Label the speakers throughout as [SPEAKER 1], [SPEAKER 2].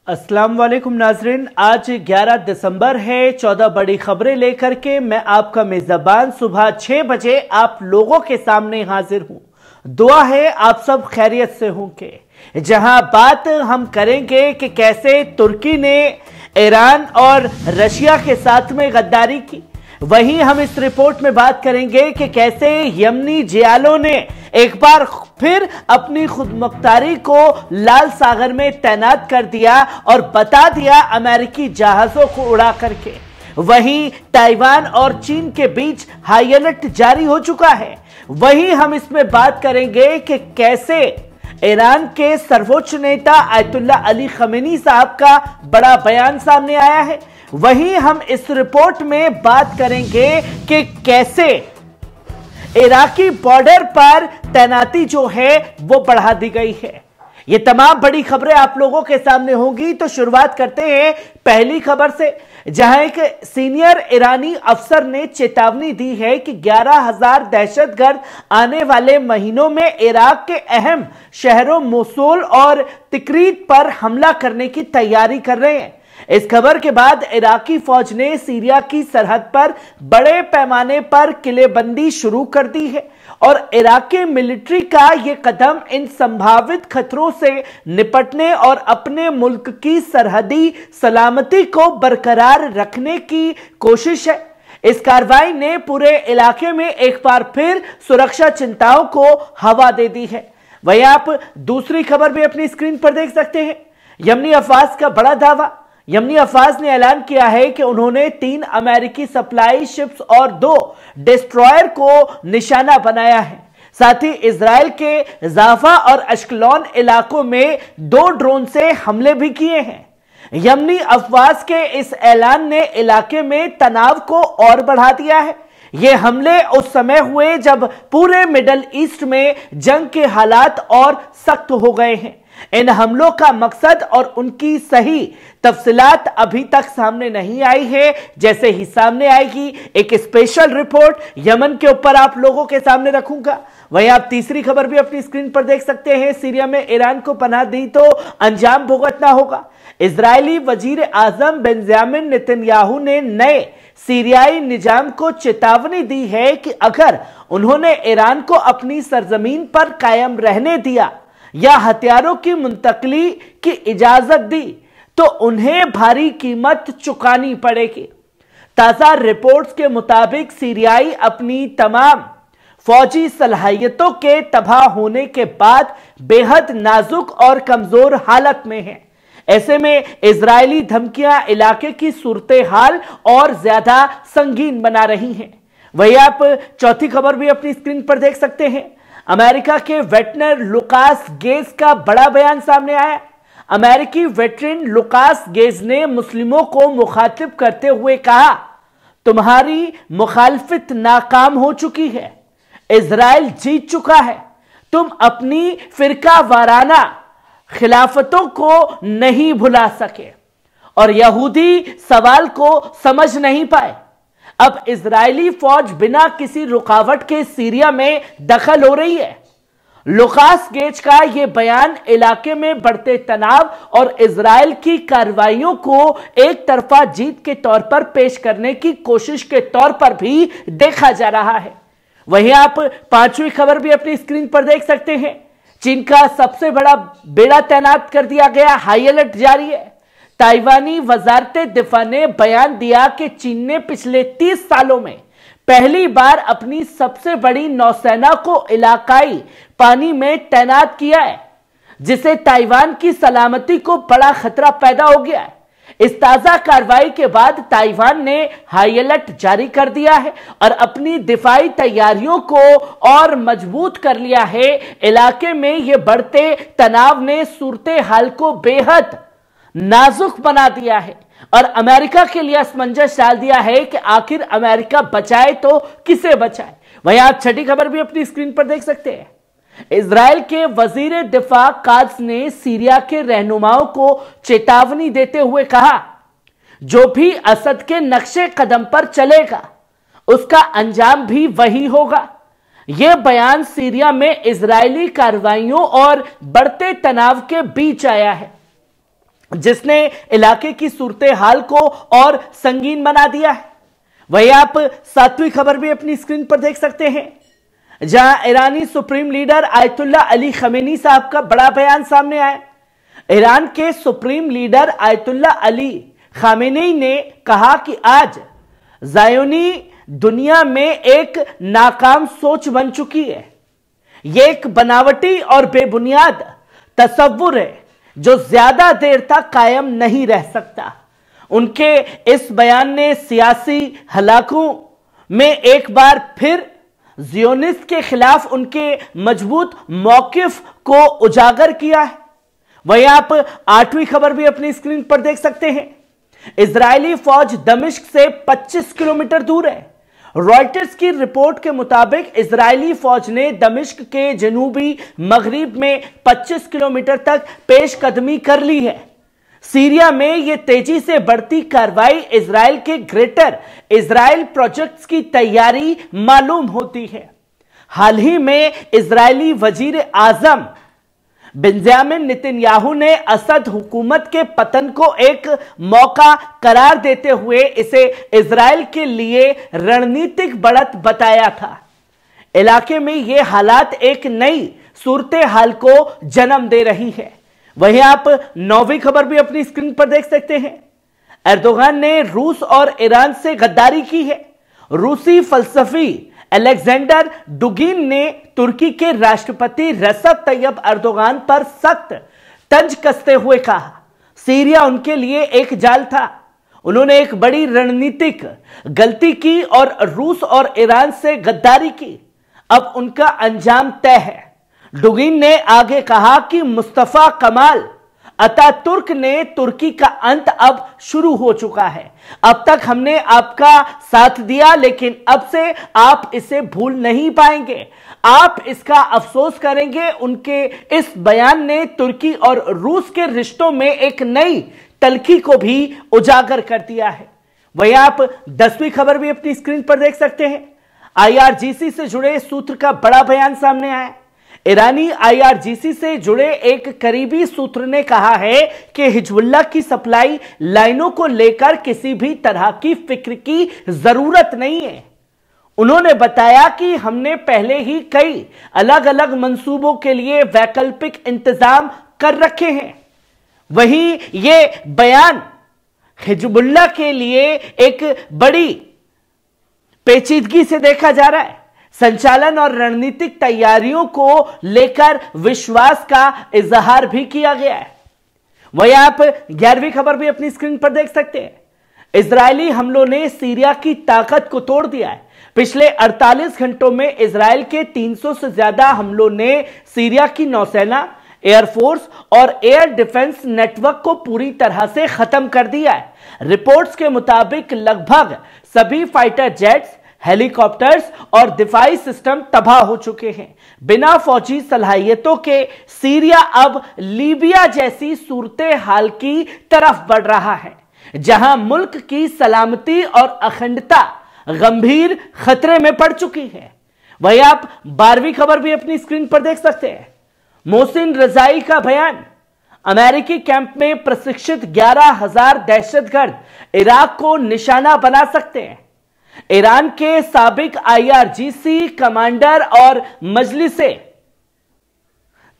[SPEAKER 1] अस्सलाम वालेकुम नाजरीन, आज 11 दिसंबर है। 14 बड़ी खबरें लेकर के मैं आपका मेजबान सुबह 6 बजे आप लोगों के सामने हाजिर हूं। दुआ है आप सब खैरियत से होंगे। जहां बात हम करेंगे कि कैसे तुर्की ने ईरान और रशिया के साथ में गद्दारी की, वहीं हम इस रिपोर्ट में बात करेंगे कि कैसे यमनी जियालों ने एक बार फिर अपनी खुदमुख्तारी को लाल सागर में तैनात कर दिया और बता दिया अमेरिकी जहाजों को उड़ा करके। वहीं ताइवान और चीन के बीच हाई अलर्ट जारी हो चुका है। वहीं हम इसमें बात करेंगे कि कैसे ईरान के सर्वोच्च नेता आयतुल्ला अली खमेनी साहब का बड़ा बयान सामने आया है। वहीं हम इस रिपोर्ट में बात करेंगे कि कैसे इराकी बॉर्डर पर तैनाती जो है वो बढ़ा दी गई है। ये तमाम बड़ी खबरें आप लोगों के सामने होंगी। तो शुरुआत करते हैं पहली खबर से, जहां एक सीनियर ईरानी अफसर ने चेतावनी दी है कि 11,000 दहशतगर्द आने वाले महीनों में इराक के अहम शहरों मोसूल और तिक्रीत पर हमला करने की तैयारी कर रहे हैं। इस खबर के बाद इराकी फौज ने सीरिया की सरहद पर बड़े पैमाने पर किलेबंदी शुरू कर दी है और इराकी मिलिट्री का यह कदम इन संभावित खतरों से निपटने और अपने मुल्क की सरहदी सलामती को बरकरार रखने की कोशिश है। इस कार्रवाई ने पूरे इलाके में एक बार फिर सुरक्षा चिंताओं को हवा दे दी है। वहीं आप दूसरी खबर भी अपनी स्क्रीन पर देख सकते हैं। यमनी अफवाज का बड़ा दावा। यमनी अफवाज ने ऐलान किया है कि उन्होंने 3 अमेरिकी सप्लाई शिप्स और 2 डिस्ट्रॉयर को निशाना बनाया है। साथ ही इजराइल के जाफा और अश्कलौन इलाकों में 2 ड्रोन से हमले भी किए हैं। यमनी अफवाज के इस ऐलान ने इलाके में तनाव को और बढ़ा दिया है। ये हमले उस समय हुए जब पूरे मिडल ईस्ट में जंग के हालात और सख्त हो गए हैं। इन हमलों का मकसद और उनकी सही तफसीलात अभी तक सामने नहीं आई है। जैसे ही सामने आएगी एक स्पेशल रिपोर्ट यमन के ऊपर आप लोगों के सामने रखूंगा। वहीं आप तीसरी खबर भी अपनी स्क्रीन पर देख सकते हैं। सीरिया में ईरान को पनाह दी तो अंजाम भुगतना होगा। इजरायली वजीर आजम बेंजामिन नेतन्याहू ने नए सीरियाई निजाम को चेतावनी दी है कि अगर उन्होंने ईरान को अपनी सरजमीन पर कायम रहने दिया या हथियारों की मुंतकली की इजाजत दी तो उन्हें भारी कीमत चुकानी पड़ेगी। ताजा रिपोर्ट्स के मुताबिक सीरियाई अपनी तमाम फौजी सलाहियतों के तबाह होने के बाद बेहद नाजुक और कमजोर हालत में हैं। ऐसे में इजरायली धमकियां इलाके की सूरत हाल और ज्यादा संगीन बना रही हैं। वहीं आप चौथी खबर भी अपनी स्क्रीन पर देख सकते हैं। अमेरिका के वेटरन लुकास गेज का बड़ा बयान सामने आया। अमेरिकी वेटरन लुकास गेज ने मुस्लिमों को मुखातिब करते हुए कहा, तुम्हारी मुखालफत नाकाम हो चुकी है, इजराइल जीत चुका है, तुम अपनी फिरका वाराना खिलाफतों को नहीं भुला सके और यहूदी सवाल को समझ नहीं पाए। अब इजरायली फौज बिना किसी रुकावट के सीरिया में दखल हो रही है। लुकास गेज का यह बयान इलाके में बढ़ते तनाव और इजराइल की कार्रवाइयों को एक तरफा जीत के तौर पर पेश करने की कोशिश के तौर पर भी देखा जा रहा है। वहीं आप पांचवी खबर भी अपनी स्क्रीन पर देख सकते हैं। चीन का सबसे बड़ा बेड़ा तैनात कर दिया गया, हाई अलर्ट जारी है। ताइवानी वजारत दिफा ने बयान दिया कि चीन ने पिछले 30 सालों में पहली बार अपनी सबसे बड़ी नौसेना को इलाकाई पानी में तैनात किया है, जिससे ताइवान की सलामती को बड़ा खतरा पैदा हो गया है। इस ताजा कार्रवाई के बाद ताइवान ने हाई अलर्ट जारी कर दिया है और अपनी दिफाई तैयारियों को और मजबूत कर लिया है। इलाके में यह बढ़ते तनाव ने सूरत हाल को बेहद नाजुक बना दिया है और अमेरिका के लिए असमंजस डाल दिया है कि आखिर अमेरिका बचाए तो किसे बचाए। वहीं आप छठी खबर भी अपनी स्क्रीन पर देख सकते हैं। इजराइल के वजीर दिफा काज ने सीरिया के रहनुमाओं को चेतावनी देते हुए कहा, जो भी असद के नक्शे कदम पर चलेगा उसका अंजाम भी वही होगा। यह बयान सीरिया में इजरायली कार्रवाइयों और बढ़ते तनाव के बीच आया है। जिसने इलाके की सूरत हाल को और संगीन बना दिया है। वही आप सातवीं खबर भी अपनी स्क्रीन पर देख सकते हैं, जहां ईरानी supreme leader Ayatollah Ali Khamenei साहब का बड़ा बयान सामने आया। ईरान के supreme leader Ayatollah Ali Khamenei ने कहा कि आज ज़ायोनी दुनिया में एक नाकाम सोच बन चुकी है। यह एक बनावटी और बेबुनियाद तसव्वुर है जो ज्यादा देर तक कायम नहीं रह सकता। उनके इस बयान ने सियासी हलाकों में एक बार फिर ज़ियोनिस्ट के खिलाफ उनके मजबूत मौकिफ को उजागर किया है। वहीं आप आठवीं खबर भी अपनी स्क्रीन पर देख सकते हैं। इजरायली फौज दमिश्क से 25 किलोमीटर दूर है। रॉयटर्स की रिपोर्ट के मुताबिक इजरायली फौज ने दमिश्क के जनूबी मगरिब में 25 किलोमीटर तक पेशकदमी कर ली है। सीरिया में यह तेजी से बढ़ती कार्रवाई इजराइल के ग्रेटर इजराइल प्रोजेक्ट्स की तैयारी मालूम होती है। हाल ही में इजरायली वजीर आजम बेंजामिन नेतन्याहू ने असद हुकूमत के पतन को एक मौका करार देते हुए इसे इजराइल के लिए रणनीतिक बढ़त बताया था। इलाके में यह हालात एक नई सूरत हाल को जन्म दे रही है। वहीं आप नौवीं खबर भी अपनी स्क्रीन पर देख सकते हैं। एर्दोगान ने रूस और ईरान से गद्दारी की है। रूसी फलसफी अलेक्जेंडर डुगिन ने तुर्की के राष्ट्रपति रसब तैयब एर्दोगान पर सख्त तंज कसते हुए कहा, सीरिया उनके लिए एक जाल था। उन्होंने एक बड़ी रणनीतिक गलती की और रूस और ईरान से गद्दारी की। अब उनका अंजाम तय है। डुगिन ने आगे कहा कि मुस्तफा कमाल अतातुर्क ने तुर्की का अंत अब शुरू हो चुका है। अब तक हमने आपका साथ दिया, लेकिन अब से आप इसे भूल नहीं पाएंगे। आप इसका अफसोस करेंगे। उनके इस बयान ने तुर्की और रूस के रिश्तों में एक नई तलखी को भी उजागर कर दिया है। वहीं आप 10वीं खबर भी अपनी स्क्रीन पर देख सकते हैं। आईआरजीसी से जुड़े सूत्र का बड़ा बयान सामने आया। ईरानी आईआरजीसी से जुड़े एक करीबी सूत्र ने कहा है कि हिजबुल्लाह की सप्लाई लाइनों को लेकर किसी भी तरह की फिक्र की जरूरत नहीं है। उन्होंने बताया कि हमने पहले ही कई अलग अलग मंसूबों के लिए वैकल्पिक इंतजाम कर रखे हैं। वहीं यह बयान हिजबुल्लाह के लिए एक बड़ी पेचीदगी से देखा जा रहा है। संचालन और रणनीतिक तैयारियों को लेकर विश्वास का इजहार भी किया गया है। वहीं आप 11वीं खबर भी अपनी स्क्रीन पर देख सकते हैं। इजरायली हमलों ने सीरिया की ताकत को तोड़ दिया है। पिछले 48 घंटों में इजरायल के 300 से ज्यादा हमलों ने सीरिया की नौसेना, एयरफोर्स और एयर डिफेंस नेटवर्क को पूरी तरह से खत्म कर दिया है। रिपोर्ट्स के मुताबिक लगभग सभी फाइटर जेट्स, हेलीकॉप्टर्स और दिफाई सिस्टम तबाह हो चुके हैं। बिना फौजी सलाहियतों के सीरिया अब लीबिया जैसी सूरत हाल की तरफ बढ़ रहा है, जहां मुल्क की सलामती और अखंडता गंभीर खतरे में पड़ चुकी है। वहीं आप 12वीं खबर भी अपनी स्क्रीन पर देख सकते हैं। मोहसिन रजाई का बयान, अमेरिकी कैंप में प्रशिक्षित 11,000 दहशतगर्द इराक को निशाना बना सकते हैं। ईरान के साबिक आईआरजीसी कमांडर और मजलिसे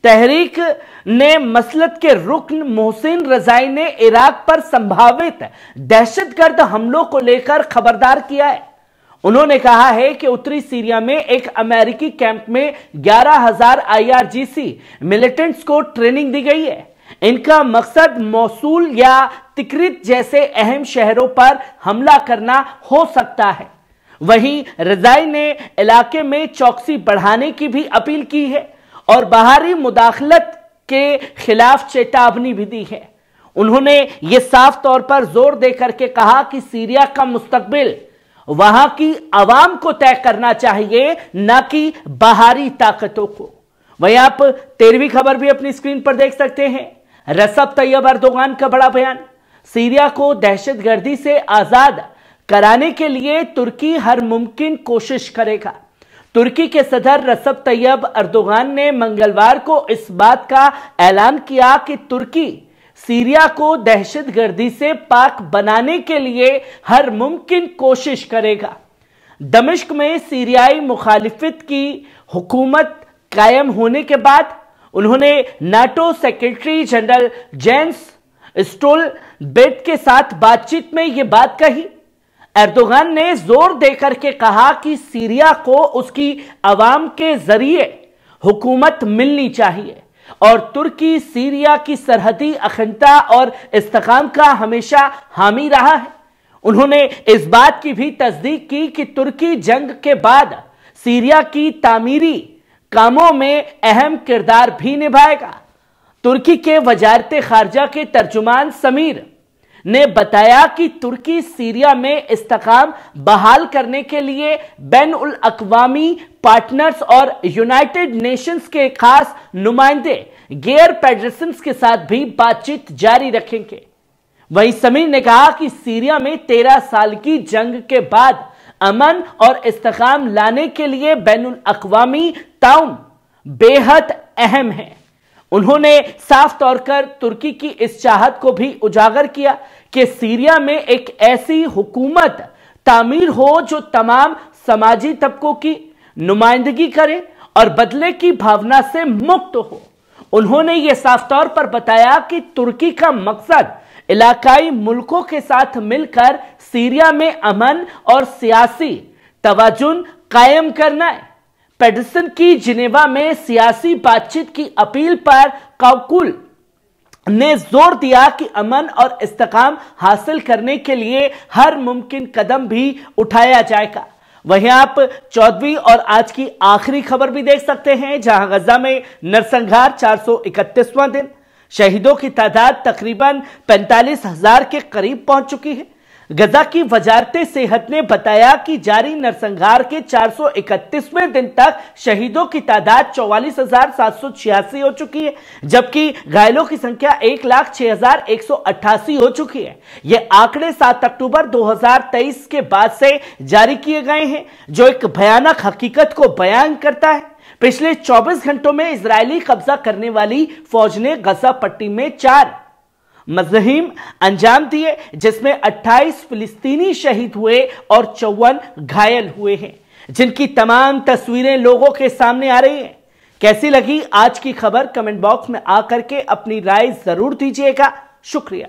[SPEAKER 1] तहरीक ने मसलत के रुकन मोहसिन रजाई ने इराक पर संभावित दहशतगर्द हमलों को लेकर खबरदार किया है। उन्होंने कहा है कि उत्तरी सीरिया में एक अमेरिकी कैंप में 11,000 आईआरजीसी मिलिटेंट्स को ट्रेनिंग दी गई है। इनका मकसद मौसूल या तिक्रित जैसे अहम शहरों पर हमला करना हो सकता है। वहीं रजाई ने इलाके में चौकसी बढ़ाने की भी अपील की है और बाहरी मुदाखलत के खिलाफ चेतावनी भी दी है। उन्होंने यह साफ तौर पर जोर देकर के कहा कि सीरिया का मुस्तकबिल वहां की आवाम को तय करना चाहिए, न कि बाहरी ताकतों को। वहीं आप 13वीं खबर भी अपनी स्क्रीन पर देख सकते हैं। रसब तैयब एर्दोगान का बड़ा बयान, सीरिया को दहशतगर्दी से आजाद कराने के लिए तुर्की हर मुमकिन कोशिश करेगा। तुर्की के सदर रसब तैयब एर्दोगान ने मंगलवार को इस बात का ऐलान किया कि तुर्की सीरिया को दहशतगर्दी से पाक बनाने के लिए हर मुमकिन कोशिश करेगा। दमिश्क में सीरियाई मुखालिफत की हुकूमत कायम होने के बाद उन्होंने नाटो सेक्रेटरी जनरल जेंस स्टोलटनबर्ग के साथ बातचीत में यह बात कही। एर्दोगान ने जोर देकर के कहा कि सीरिया को उसकी अवाम के जरिए हुकूमत मिलनी चाहिए और तुर्की सीरिया की सरहदी अखंडता और इस्तेकाम का हमेशा हामी रहा है। उन्होंने इस बात की भी तस्दीक की कि तुर्की जंग के बाद सीरिया की तामीरी कामों में अहम किरदार भी निभाएगा। तुर्की के वजारत खारजा के तर्जुमान समीर ने बताया कि तुर्की सीरिया में इस्तेकाम बहाल करने के लिए बैन उल अक़वामी पार्टनर्स और यूनाइटेड नेशंस के खास नुमाइंदे गेयर पेडरसन के साथ भी बातचीत जारी रखेंगे। वहीं समीर ने कहा कि सीरिया में 13 साल की जंग के बाद अमन और इस्तेकाम लाने के लिए बैन उल अक़वामी ताउन बेहद अहम है। उन्होंने साफ तौर पर तुर्की की इस चाहत को भी उजागर किया कि सीरिया में एक ऐसी हुकूमत तामीर हो जो तमाम समाजी तबकों की नुमाइंदगी करे और बदले की भावना से मुक्त हो। उन्होंने यह साफ तौर पर बताया कि तुर्की का मकसद इलाकाई मुल्कों के साथ मिलकर सीरिया में अमन और सियासी तवाजुन कायम करना है। पेडरसन की जिनेवा में सियासी बातचीत की अपील पर काउकुल ने जोर दिया कि अमन और इस्तेकाम हासिल करने के लिए हर मुमकिन कदम भी उठाया जाएगा। वहीं आप 14वीं और आज की आखिरी खबर भी देख सकते हैं, जहां गजा में नरसंहार 431वां दिन, शहीदों की तादाद तकरीबन 45,000 के करीब पहुंच चुकी है। गजा की वजारत सेहत ने बताया कि जारी नरसंहार के 431वें दिन तक शहीदों की तादाद 44,786 हो चुकी है, जबकि घायलों की संख्या 1,06,188 हो चुकी है। ये आंकड़े 7 अक्टूबर 2023 के बाद से जारी किए गए हैं, जो एक भयानक हकीकत को बयान करता है। पिछले 24 घंटों में इजरायली कब्जा करने वाली फौज ने गजा पट्टी में 4 मज़ाहिम अंजाम दिए, जिसमें 28 फिलिस्तीनी शहीद हुए और 54 घायल हुए हैं, जिनकी तमाम तस्वीरें लोगों के सामने आ रही हैं। कैसी लगी आज की खबर? कमेंट बॉक्स में आकर के अपनी राय जरूर दीजिएगा। शुक्रिया।